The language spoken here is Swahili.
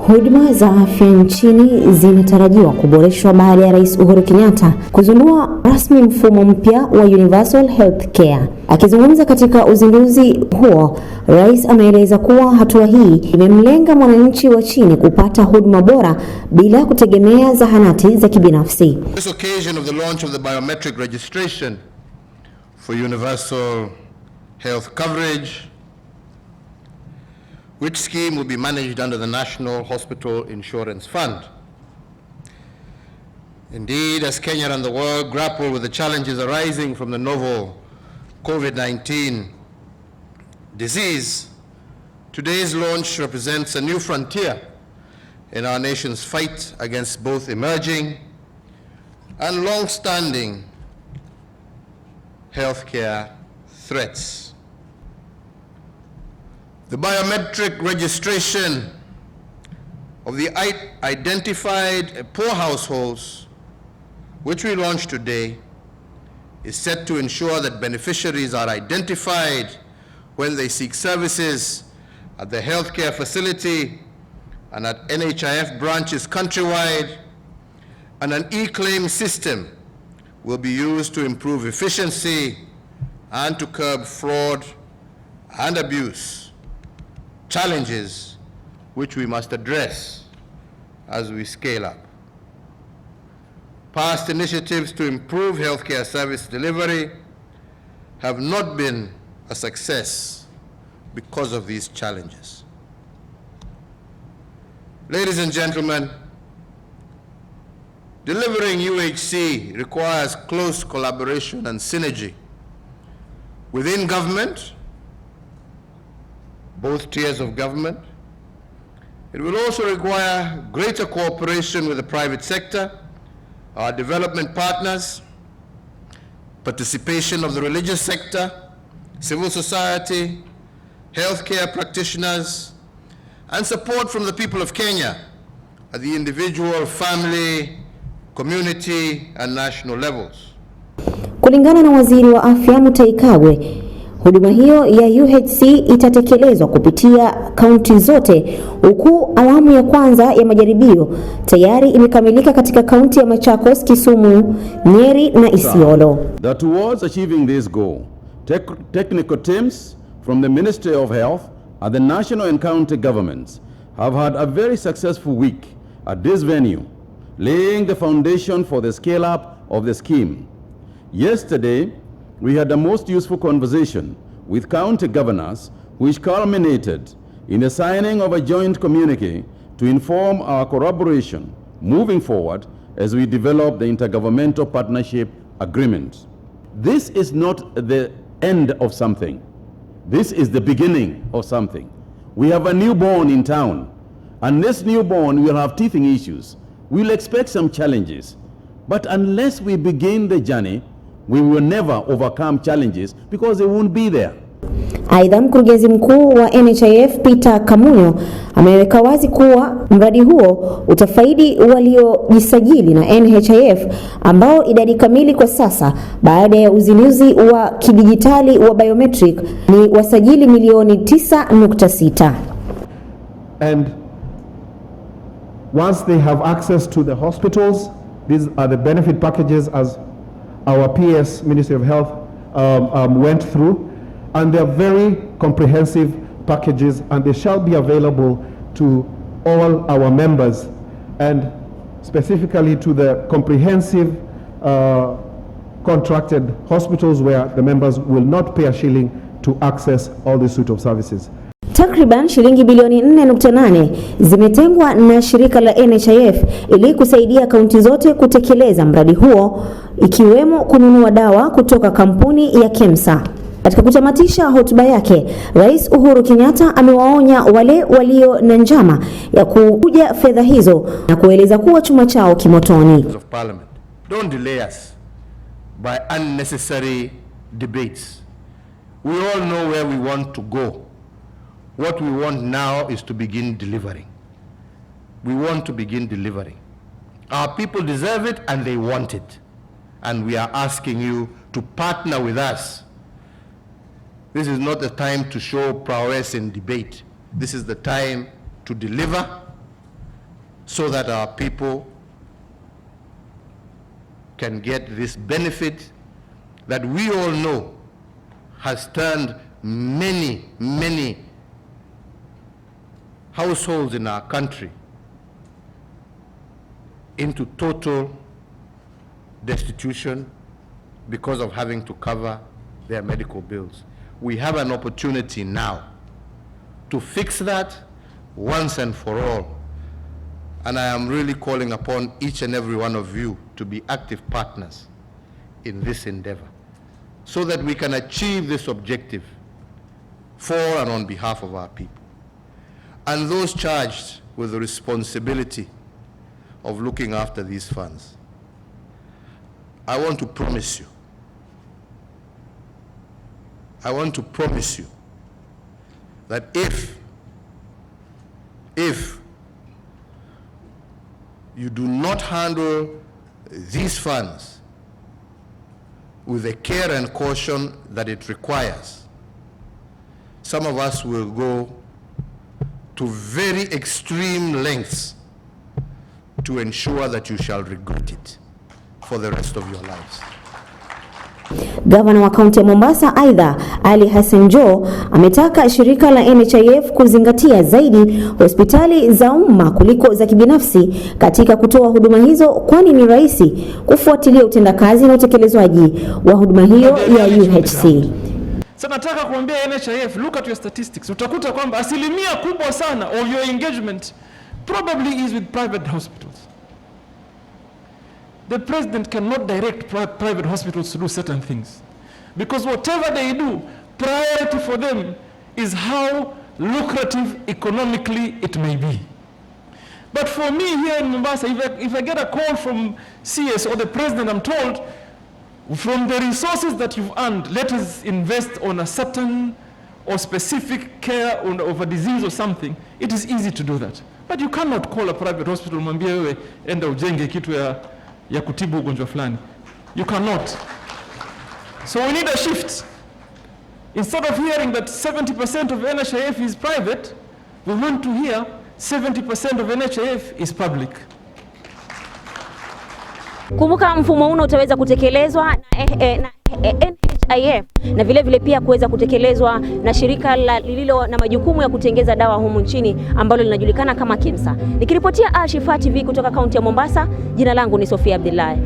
Huduma za afya nchini zinatarajiwa kuboreshwa baada ya Rais Uhuru Kenyatta kuzindua rasmi mfumo mpya wa Universal Health Care. Akizungumza katika uzinduzi huo, Rais ameeleza kuwa hatua hii imemlenga mwananchi wa chini kupata huduma bora bila kutegemea zahanati za kibinafsi. This occasion of the launch of the biometric registration for universal health coverage, which scheme will be managed under the National Hospital Insurance Fund. Indeed, as Kenya and the world grapple with the challenges arising from the novel COVID-19 disease, today's launch represents a new frontier in our nation's fight against both emerging and long-standing healthcare threats. The biometric registration of the identified poor households, which we launched today, is set to ensure that beneficiaries are identified when they seek services at the healthcare facility and at NHIF branches countrywide, and an e-claim system will be used to improve efficiency and to curb fraud and abuse, challenges which we must address as we scale up. Past initiatives to improve healthcare service delivery have not been a success because of these challenges. Ladies and gentlemen, delivering UHC requires close collaboration and synergy within government, both tiers of government. It will also require greater cooperation with the private sector, our development partners, participation of the religious sector, civil society, healthcare practitioners, and support from the people of Kenya at the individual, family, community, and national levels. Kulingana na Waziri wa Afya Mutahi Kagwe, huduma hiyo ya UHC itatekelezwa kupitia kaunti zote, huku awamu ya kwanza ya majaribio tayari imekamilika katika kaunti ya Machakos, Kisumu, Nyeri na Isiolo. That towards achieving this goal, technical teams from the Ministry of Health and the national and county governments have had a very successful week at this venue, laying the foundation for the scale-up of the scheme. Yesterday, we had a most useful conversation with county governors, which culminated in the signing of a joint communique to inform our collaboration moving forward as we develop the intergovernmental partnership agreement. This is not the end of something. This is the beginning of something. We have a newborn in town, and this newborn will have teething issues. We'll expect some challenges, but unless we begin the journey, we will never overcome challenges because they won't be there. Aidha, mkurugenzi mkuu wa NHIF Peter Kamunyo ameweka wazi kuwa mradi huo utafaidi waliojisajili na NHIF ambao idadi kamili kwa sasa baada ya uzinduzi wa kidijitali wa biometric ni wasajili milioni 9.6. And once they have access to the hospitals, these are the benefit packages as our PS, Ministry of Health, went through, and they are very comprehensive packages, and they shall be available to all our members, and specifically to the comprehensive contracted hospitals where the members will not pay a shilling to access all this suite of services. Takriban shilingi bilioni 4.8 zimetengwa na shirika la NHIF ili kusaidia kaunti zote kutekeleza mradi huo, ikiwemo kununua dawa kutoka kampuni ya KEMSA. Katika kutamatisha hotuba yake, Rais Uhuru Kenyatta amewaonya wale walio na njama ya kuja fedha hizo na kueleza kuwa chuma chao kimotoni. Don't delay us by unnecessary debates. We all know where we want to go. What we want now is to begin delivering. We want to begin delivering. Our people deserve it and they want it. And we are asking you to partner with us. This is not the time to show prowess in debate. This is the time to deliver so that our people can get this benefit that we all know has turned many, many households in our country into total destitution because of having to cover their medical bills. We have an opportunity now to fix that once and for all. And I am really calling upon each and every one of you to be active partners in this endeavor so that we can achieve this objective for and on behalf of our people. And those charged with the responsibility of looking after these funds, I want to promise you that if you do not handle these funds with the care and caution that it requires, some of us will go to very extreme lengths to ensure that you shall regret it for the rest of your lives. Gavana wa kaunti ya Mombasa aidha Ali Hassan Joho ametaka shirika la NHIF kuzingatia zaidi hospitali za umma kuliko za kibinafsi katika kutoa huduma hizo, kwani ni rahisi kufuatilia utendakazi na utekelezwaji wa huduma hiyo ya UHC. Sasa nataka kuambia NHIF, look at your statistics. Utakuta kwamba asilimia kubwa sana of your engagement probably is with private hospitals. The president cannot direct private hospitals to do certain things, because whatever they do, priority for them is how lucrative economically it may be. But for me here in Mombasa, if I get a call from CS or the president, I'm told, from the resources that you've earned, let us invest on a certain or specific care of a disease or something, it is easy to do that. But you cannot call a private hospital, mwambie wewe enda ujenge kitu ya kutibu ugonjwa fulani. You cannot. So we need a shift. Instead of hearing that 70% of NHIF is private, we want to hear 70% of NHIF is public. Kumbuka mfumo huu utaweza kutekelezwa na NHIF na vile pia kuweza kutekelezwa na shirika lililo na majukumu ya kutengeza dawa humu nchini ambalo linajulikana kama KEMSA. Nikiripotia Ashifa TV kutoka kaunti ya Mombasa, jina langu ni Sofia Abdullahi.